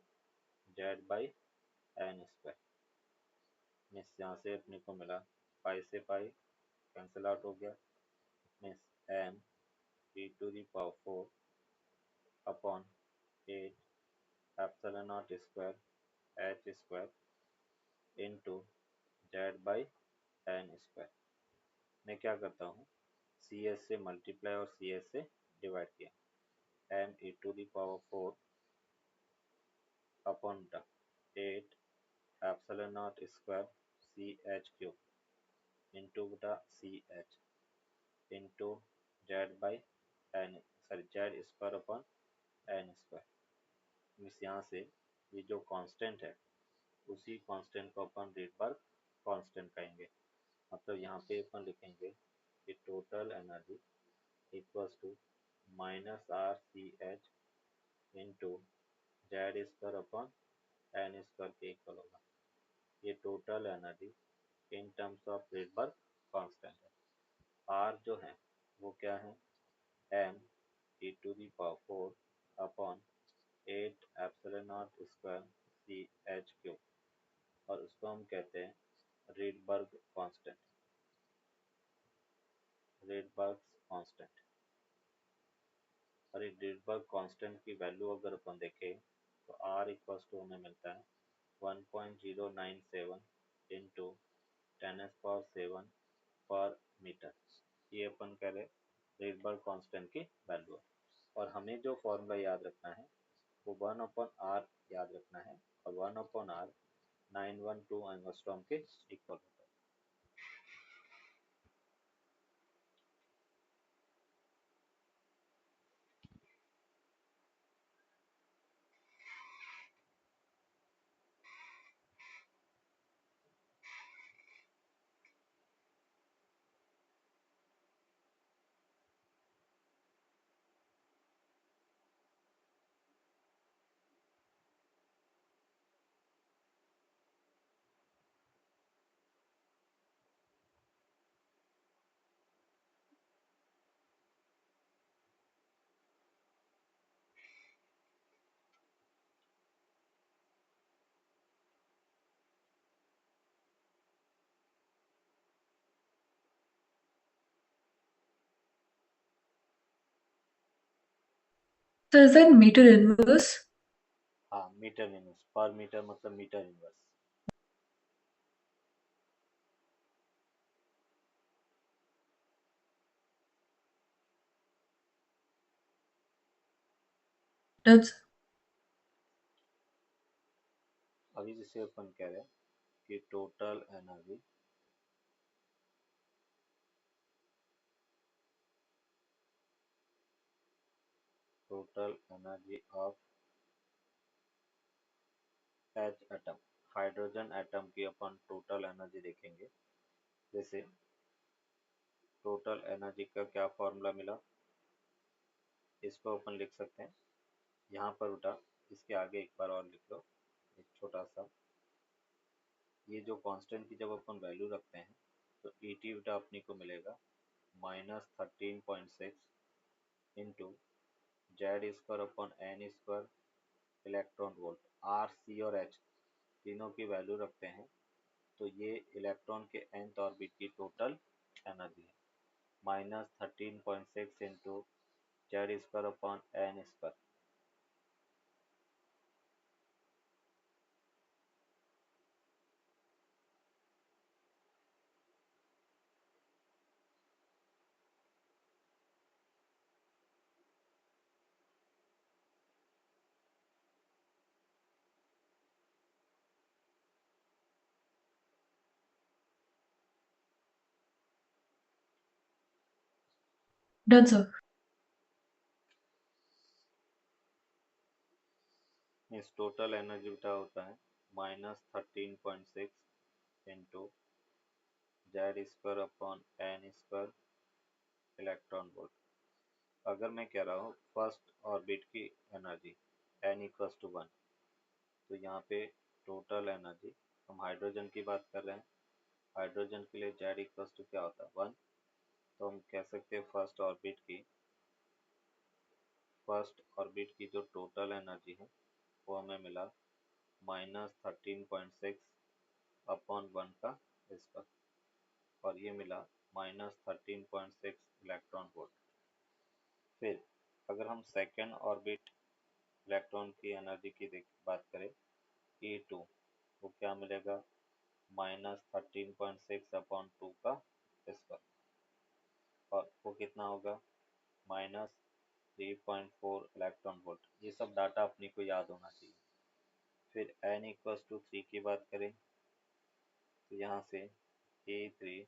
[SPEAKER 1] Z by N square. Means यहाँ से अपने को मिला पाई से पाई कैंसिल आउट हो गया, means M E to the power 4 upon 8 epsilon not square H square into Z by N square. मैं क्या करता हूँ, सी एस से मल्टीप्लाई और सी एस से डिवाइड किया, M E to the power 4 upon 8 epsilon not square C H cube into बटा C H into Z by N, sorry Z square upon N square. Means यहाँ से ये जो constant है उसी कांस्टेंट को अपन रेडबर्ग कांस्टेंट कहेंगे। मतलब यहाँ पे अपन लिखेंगे कि total energy equals to minus R C H into Z square upon N square के इक्वल होगा। ये total energy in terms of Rydberg constant है। आर जो है वो क्या है, M E to the power 4 upon 8 epsilon not square C H cube, और उसको हम कहते हैं रेडबर्ग कांस्टेंट, रेडबर्ग कांस्टेंट। और ये रेडबर्ग कांस्टेंट की वैल्यू अगर अपन देखें तो आर इक्वल्स टू हमें मिलता है 1.097 इंटू 10⁻⁷ पर मीटर। ये अपन कह रहे रेडबर्ग कांस्टेंट की वैल्यू है। और हमें जो फॉर्मूला याद रखना है वो 1/r याद रखना है, और 1/r 912 एंगस्ट्रॉम के इक्वल होता है।
[SPEAKER 2] So is that meter inverse?
[SPEAKER 1] हाँ मीटर इनवर्स, पर मीटर मतलब मीटर इनवर्स।
[SPEAKER 2] That's
[SPEAKER 1] अभी जिसे अपन कह रहे हैं कि total energy of H atom, hydrogen atom की अपन टोटल एनर्जी देखेंगे। जैसे टोटल एनर्जी का क्या फॉर्मूला मिला, इसको अपन लिख सकते हैं यहाँ पर उठा, इसके आगे एक बार और लिख लो एक छोटा सा। ये जो कांस्टेंट की जब अपन वैल्यू रखते हैं तो ई टी उठा अपने को मिलेगा -13.6 into Z square upon N square electron volt. R C और एच तीनों की वैल्यू रखते हैं तो ये इलेक्ट्रॉन के nth ऑर्बिट की टोटल एनर्जी है, -13.6 into Z square upon N square.
[SPEAKER 2] Done, sir.
[SPEAKER 1] इस टोटल एनर्जी का होता है -13.6 into Z square upon N square electron volt. अगर मैं कह रहा हूँ फर्स्ट ऑर्बिट की एनर्जी n इक्वल्स टू 1, तो यहाँ पे टोटल एनर्जी, हम हाइड्रोजन की बात कर रहे हैं, हाइड्रोजन के लिए जेड इक्वल्स टू क्या होता है 1, तो हम कह सकते हैं फर्स्ट ऑर्बिट की जो टोटल एनर्जी है वो हमें मिला -13.6 अपॉन 1 का स्क्वायर, और ये मिला -13.6 इलेक्ट्रॉन वोल्ट। फिर अगर हम सेकेंड ऑर्बिट इलेक्ट्रॉन की एनर्जी की बात करें E2, वो क्या मिलेगा -13.6 अपॉन 2 का स्क्वायर, और वो कितना होगा -3.4 इलेक्ट्रॉन वोल्ट। ये सब डाटा अपनी को याद होना चाहिए। फिर n इक्वल्स टू 3 की बात करें तो यहाँ से E3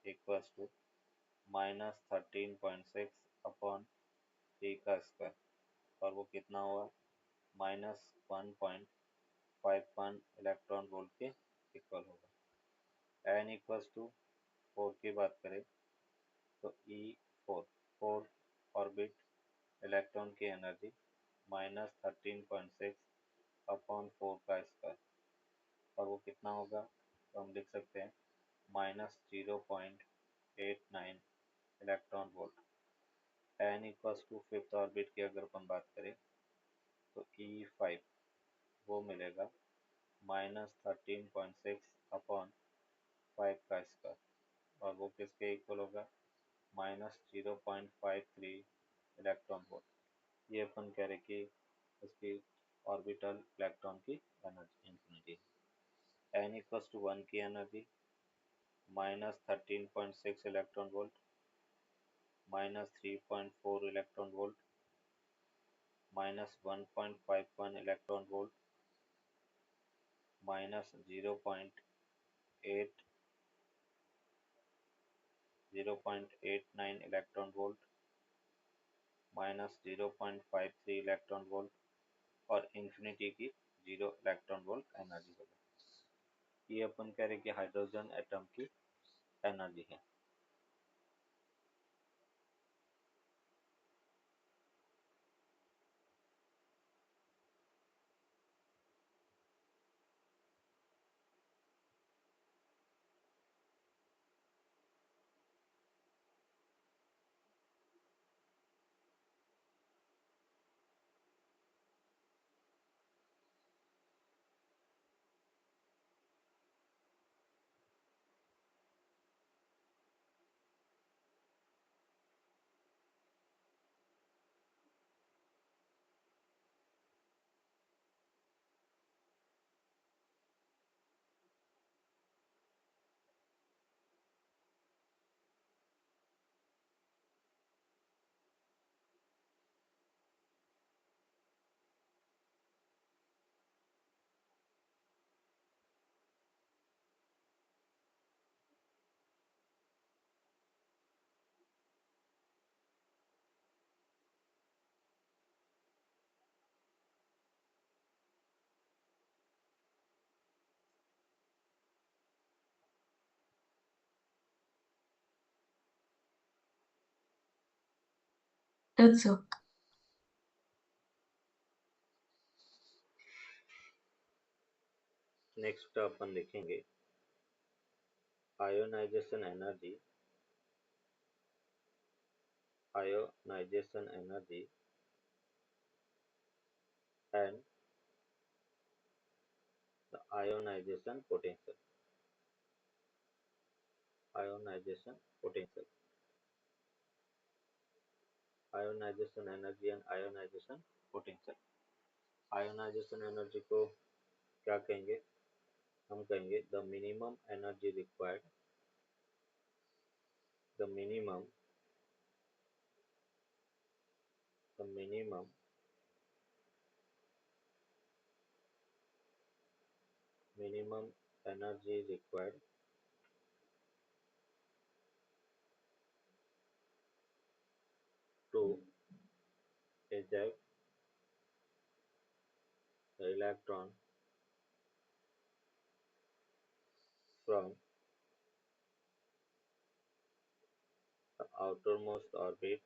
[SPEAKER 1] इक्वल्स टू -13.6 अपॉन 3 का स्क्वायर, और वो कितना हुआ -1.51 इलेक्ट्रॉन वोल्ट के इक्वल होगा। n इक्वल्स टू 4 की बात करें तो E4 फोर्थ ऑर्बिट इलेक्ट्रॉन की एनर्जी -13.6 अपॉन 4 का स्क्वायर, और वो कितना होगा, तो हम लिख सकते हैं -0.89 electron volt. n equals to fifth orbit की अगर अपन बात करें तो E5 वो मिलेगा -13.6 अपॉन 5 का स्क्वायर, और वो किसके इक्वल होगा -0.53 इलेक्ट्रॉन वोल्ट। ये अपन कह रहे कि उसकी ऑर्बिटल इलेक्ट्रॉन की एनर्जी इंफिनिटी है। n इक्वल्स टू 1 की energy -13.6 electron volt, -3.4 electron volt, -1.51 electron volt, -0.8 0.89 electron volt, -0.53 electron volt, और इंफिनिटी की 0 इलेक्ट्रॉन वोल्ट एनर्जी होगा। ये अपन कह रहे कि हाइड्रोजन एटम की एनर्जी है।
[SPEAKER 2] Done, sir.
[SPEAKER 1] नेक्स्ट अपन देखेंगे ionization energy, ionization energy and the ionization potential. ionization potential, ionization energy and ionization potential। Ionization energy को क्या कहेंगे? हम कहेंगे the minimum energy required, the minimum minimum energy required to eject the electron from the outermost orbit,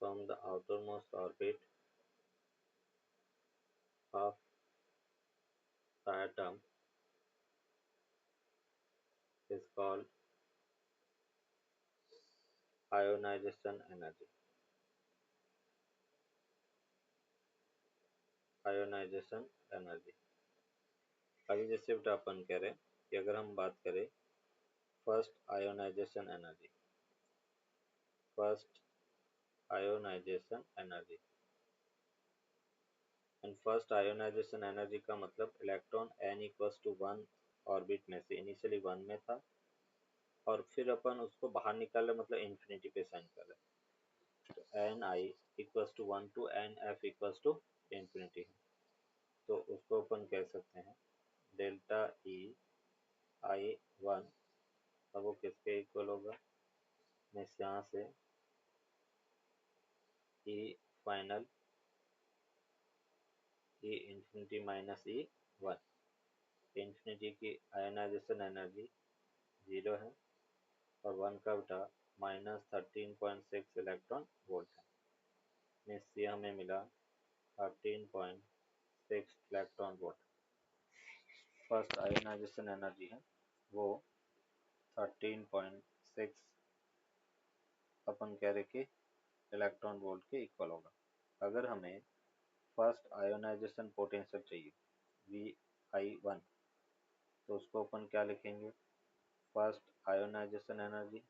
[SPEAKER 1] from the outermost orbit of the atom is called ionization energy। ionization energy। अभी जैसे अपन कह रहे हैं कि अगर हम बात करें first ionization energy, first ionization energy and first ionization energy का मतलब electron n equals to 1 orbit में से इनिशियली 1 में था और फिर अपन उसको बाहर निकाले मतलब इंफिनिटी पे साइन कर रहे हैं, तो N I equals to 1 to N F equals to infinity है। तो उसको अपन कह सकते हैं डेल्टा ई आई वन। अब वो किसके इक्वल होगा? मैं यहाँ से E final E infinity minus E one, infinity की आयनाइजेशन एनर्जी 0 है और 1 का बेटा -13.6 इलेक्ट्रॉन वोल्ट है। इससे हमें मिला 13.6 electron volt. First ionization energy है वो 13.6 अपन कह रहे कि इलेक्ट्रॉन वोल्ट के इक्वल होगा। अगर हमें फर्स्ट आयोनाइजेशन पोटेंशियल चाहिए Vi1, तो उसको अपन क्या लिखेंगे? First ionization energy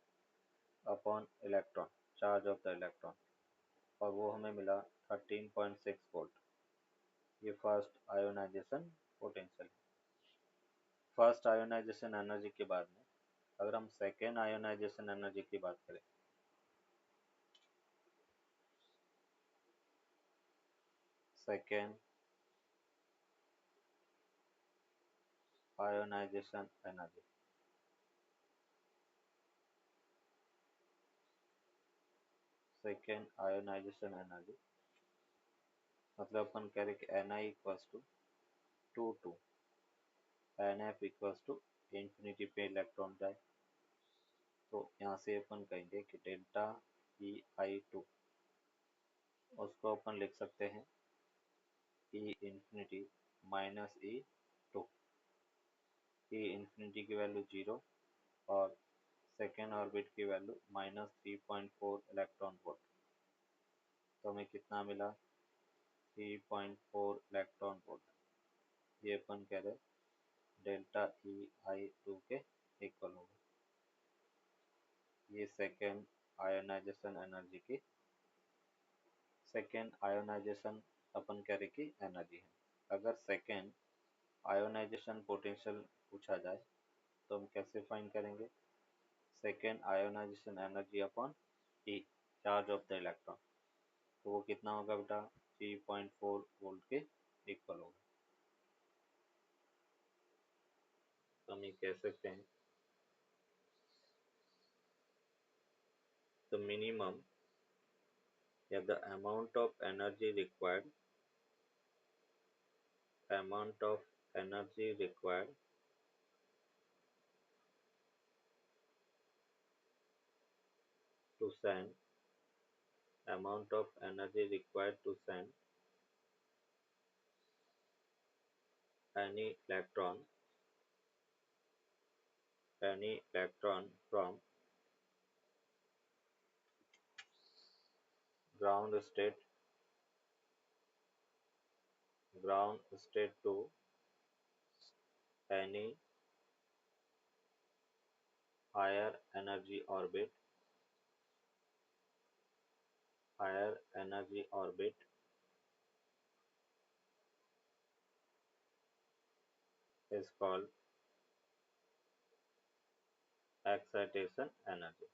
[SPEAKER 1] upon electron, charge of the electron, और वो हमें मिला 13.6 वोल्ट। ये फर्स्ट आयोनाइजेशन पोटेंशियल है। फर्स्ट आयोनाइजेशन एनर्जी के बाद में अगर हम सेकेंड आयोनाइजेशन एनर्जी की बात करें, second ionization energy, second ionization energy मतलब अपन कह रहे कि N I equals to 2 N F equals to infinity पे इलेक्ट्रॉन जाए, तो यहाँ से अपन कहेंगे कि डेल्टा ई आई टू, उसको अपन लिख सकते हैं E infinity minus E two. E infinity की वैल्यू 0 और सेकेंड ऑर्बिट की वैल्यू -3.4 इलेक्ट्रॉन वोल्ट। तो हमें कितना मिला? 3.4 इलेक्ट्रॉन वोल्ट। ये अपन कह रहे डेल्टा ई आई टू के इक्वल होगा। ये सेकेंड आयोनाइजेशन एनर्जी की, सेकेंड आयोनाइजेशन अपन कह रहे कि एनर्जी है। अगर सेकेंड आयोनाइजेशन पोटेंशियल पूछा जाए तो हम कैसे फाइंड करेंगे? Second ionization energy upon E, charge of the electron, तो वो कितना होगा बेटा? 3.4 वोल्ट के इक्वल होगा। तो हम ये कह सकते हैं द मिनिमम या the amount of energy required, amount of energy required to send, amount of energy required to send any electron from ground state to any higher energy orbit is called excitation energy.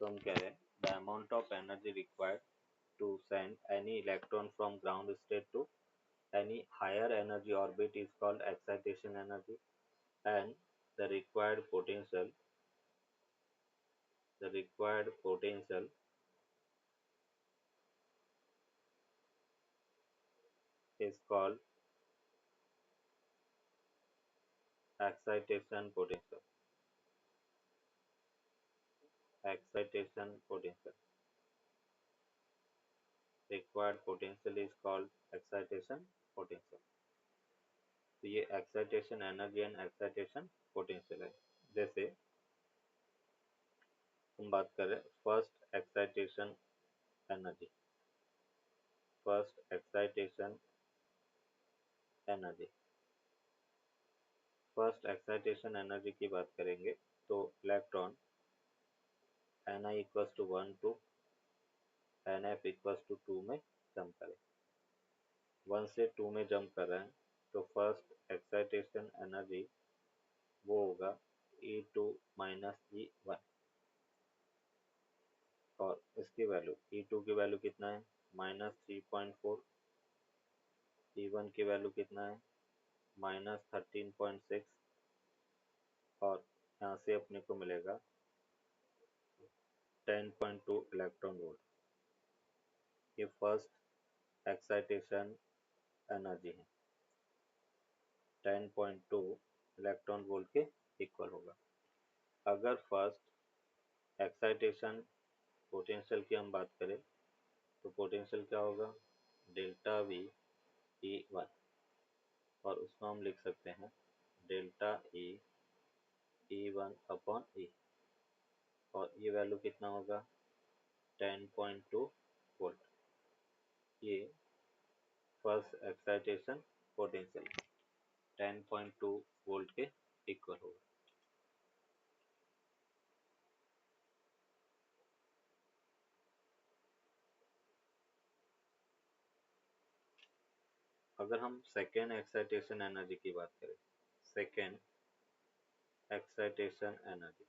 [SPEAKER 1] तो हम कह रहे हैं the amount of energy required to send any electron from ground state to any higher energy orbit is called excitation energy, and the required potential is called excitation potential. Required potential is called excitation potential. तो ये excitation energy and excitation potential है। जैसे हम बात कर रहे हैं energy first excitation energy की बात करेंगे तो electron Ni equals to 1 to Nf equals to 2 में जंप करे, 1 से 2 में जंप कर रहे हैं तो फर्स्ट एक्साइटेशन एनर्जी वो होगा E2 माइनस E1, और इसकी वैल्यू E2 की वैल्यू कितना है -3.4, E1 की वैल्यू कितना है -13.6, और यहाँ से अपने को मिलेगा 10.2 इलेक्ट्रॉन वोल्ट। ये फर्स्ट एक्साइटेशन एनर्जी है, 10.2 इलेक्ट्रॉन वोल्ट के इक्वल होगा। अगर फर्स्ट एक्साइटेशन पोटेंशियल की हम बात करें तो पोटेंशियल क्या होगा डेल्टा वी E1, और उसको हम लिख सकते हैं डेल्टा ई E1 अपॉन ई, और ये वैल्यू कितना होगा 10.2 वोल्ट। ये फर्स्ट एक्साइटेशन पोटेंशियल 10.2 वोल्ट के इक्वल होगा। अगर हम सेकेंड एक्साइटेशन एनर्जी की बात करें, second excitation energy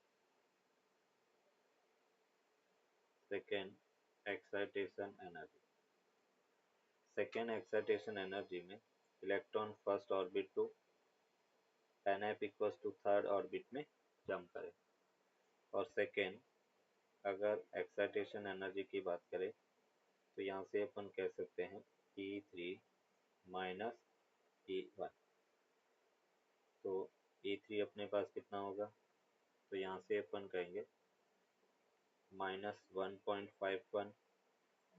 [SPEAKER 1] second excitation energy में electron first orbit to Nf equals to third orbit में जंप करे, और सेकेंड अगर एक्साइटेशन एनर्जी की बात करें तो यहाँ से अपन कह सकते हैं E3 माइनस E1, तो E3 अपने पास कितना होगा तो यहाँ से अपन कहेंगे -1.51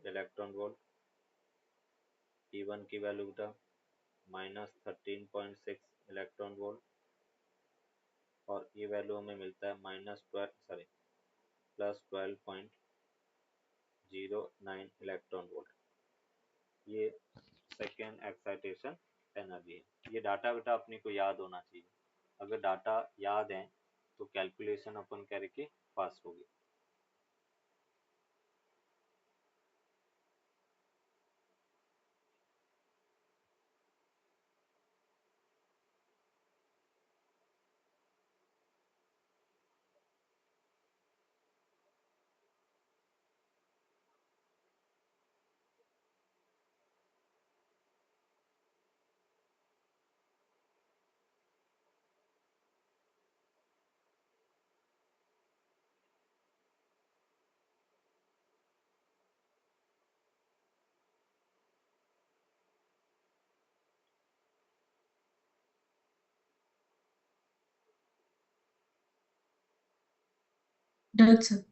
[SPEAKER 1] इलेक्ट्रॉन वोल्ट, E1 की वैल्यू था -13.6 इलेक्ट्रॉन वोल्ट, और ये वैल्यू हमें मिलता है +12.09 इलेक्ट्रॉन वोल्ट। ये सेकेंड एक्साइटेशन एनर्जी है। ये डाटा बेटा अपने को याद होना चाहिए, अगर डाटा याद है तो कैलकुलेशन अपन करके फास्ट होगी।
[SPEAKER 2] Done sir.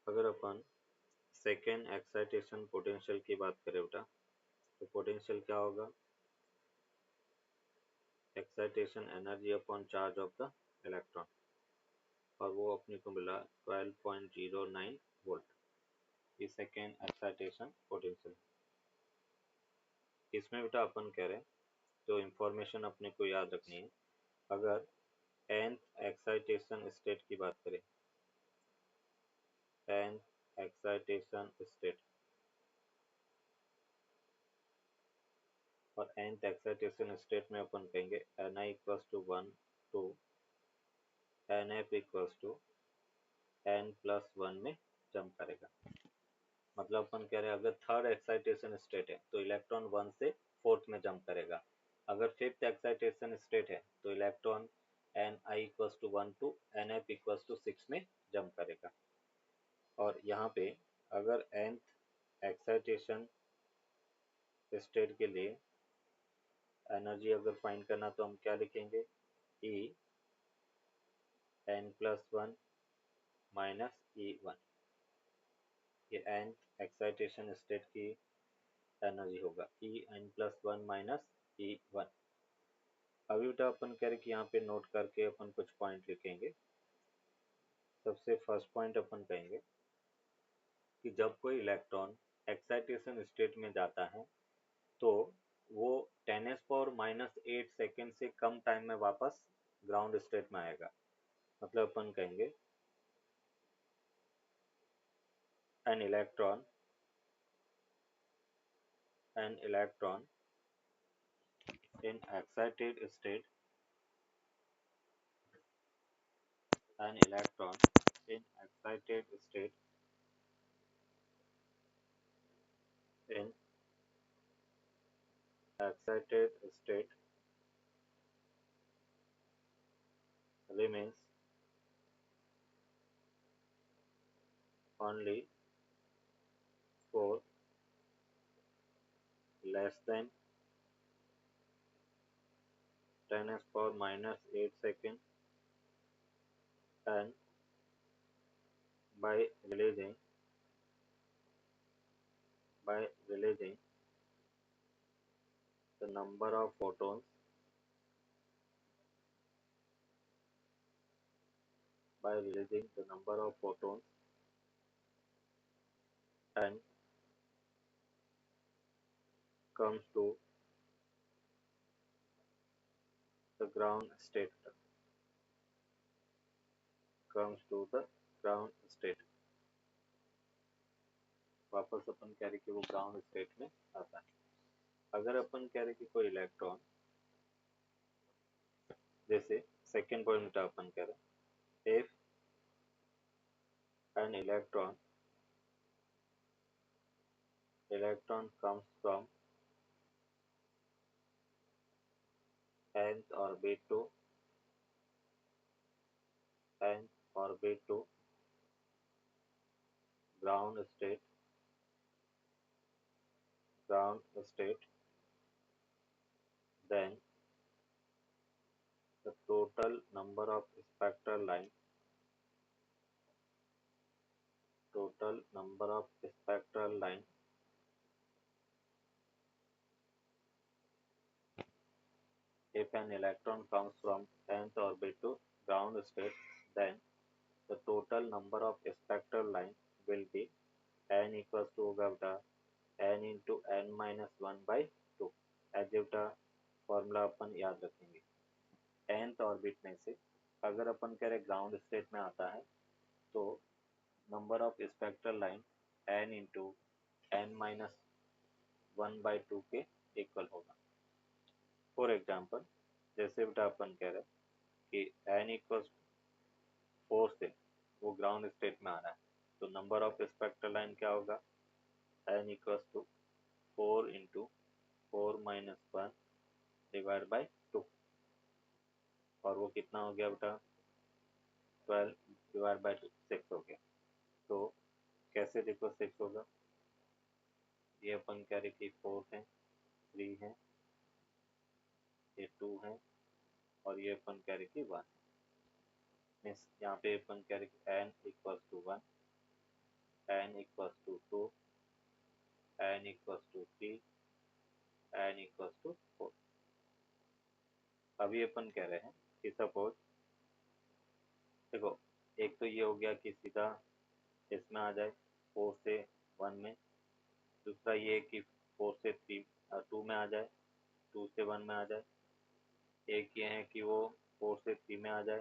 [SPEAKER 1] अगर अपन सेकेंड एक्साइटेशन पोटेंशियल की बात करें बेटा तो पोटेंशियल क्या होगा excitation energy upon charge of the electron. और वो अपने को मिला 12.09 वोल्ट। ये सेकेंड एक्साइटेशन पोटेंशियल। इसमें बेटा अपन कह रहे हैं जो इंफॉर्मेशन अपने को याद रखनी है, अगर nth एक्साइटेशन स्टेट की बात करें, nth एक्साइटेशन स्टेट, और nth एक्साइटेशन स्टेट में अपन कहेंगे ni equals to 1 to nf equals to n plus 1 में जंप करेगा। मतलब अपन कह रहे हैं अगर थर्ड एक्साइटेशन स्टेट है तो इलेक्ट्रॉन 1 से फोर्थ में जंप करेगा। अगर फिफ्थ एक्साइटेशन स्टेट है तो electron ni equals to 1 to nf equals to 6 में जंप करेगा। और यहाँ पे अगर nth एक्साइटेशन स्टेट के लिए एनर्जी अगर फाइंड करना तो हम क्या लिखेंगे, E n plus 1 minus E1। ये nth एक्साइटेशन स्टेट की एनर्जी होगा, E n plus 1 minus E1। अभी बेटा अपन कह रहे कि यहाँ पे नोट करके अपन कुछ पॉइंट लिखेंगे। सबसे फर्स्ट पॉइंट अपन कहेंगे कि जब कोई इलेक्ट्रॉन एक्साइटेशन स्टेट में जाता है तो वो 10⁻⁻8 सेकेंड से कम टाइम में वापस ग्राउंड स्टेट में आएगा। मतलब अपन कहेंगे an electron in excited state, an electron in excited state in excited state remains only for less than 10⁻⁻8 seconds, and by releasing the number of photons and comes to the ground state, वापस अपन कह रहे कि वो ground state में आता है। अगर अपन कह रहे कि कोई इलेक्ट्रॉन, जैसे सेकेंड पॉइंट अपन कह रहे if an electron comes from nth orbit to ground state, then the total number of spectral line if an electron comes from nth orbit to ground state, then the total number of spectral line will be n equals to होगा बेटा n into n minus 1 by 2। ऐसे बेटा formula अपन याद रखेंगे। nth orbit में से अगर अपन कह रहे ग्राउंड स्टेट में आता है तो number of spectral line n into n minus 1 by 2 के इक्वल होगा। फॉर एग्जाम्पल जैसे बेटा अपन कह रहे कि n इक्वल्स 4 से वो ग्राउंड स्टेट में आ रहा है तो नंबर ऑफ स्पेक्ट्रल लाइन क्या होगा, n equals to 4 into 4 minus 1 divide by 2, और वो कितना हो गया बेटा 12 डिवाइड बाई 6 हो गया। तो कैसे देखो 6 होगा, ये अपन कह रहे कि 4 है, 3 है, ये 2 है, और ये अपन कह रहे कि 1 है। यहाँ पे अपन कह रहे कि n equals to 1, n equals to 2, n equals to 3, n equals to 4। अभी अपन कह रहे हैं कि सपोज देखो एक तो ये हो गया कि सीधा इसमें आ जाए 4 से 1 में। दूसरा ये कि 4 से 2 में आ जाए, 2 से 1 में आ जाए। एक ये है कि वो 4 से 3 में आ जाए,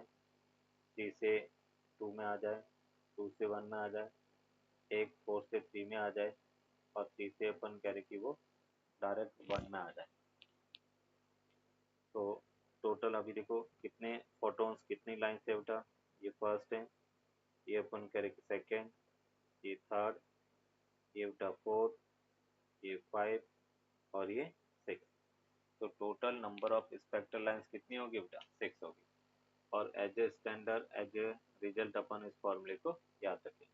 [SPEAKER 1] 3 से 2 में आ जाए, 2 से 1 में आ जाए। एक 4 से 3 में आ जाए और 3 से अपन कह रहे कि वो डायरेक्ट 1 में आ जाए। तो टोटल अभी देखो कितने फोटॉन्स कितनी लाइन से उठा। ये फर्स्ट है, ये अपन कह रहे कि सेकेंड, ये थर्ड, ये उठा फोर्थ, ये 5 और ये 6। तो total number of spectral lines कितनी होगी बेटा? 6 होगी। और as a standard as a result अपन इस फॉर्मूले को याद रखें।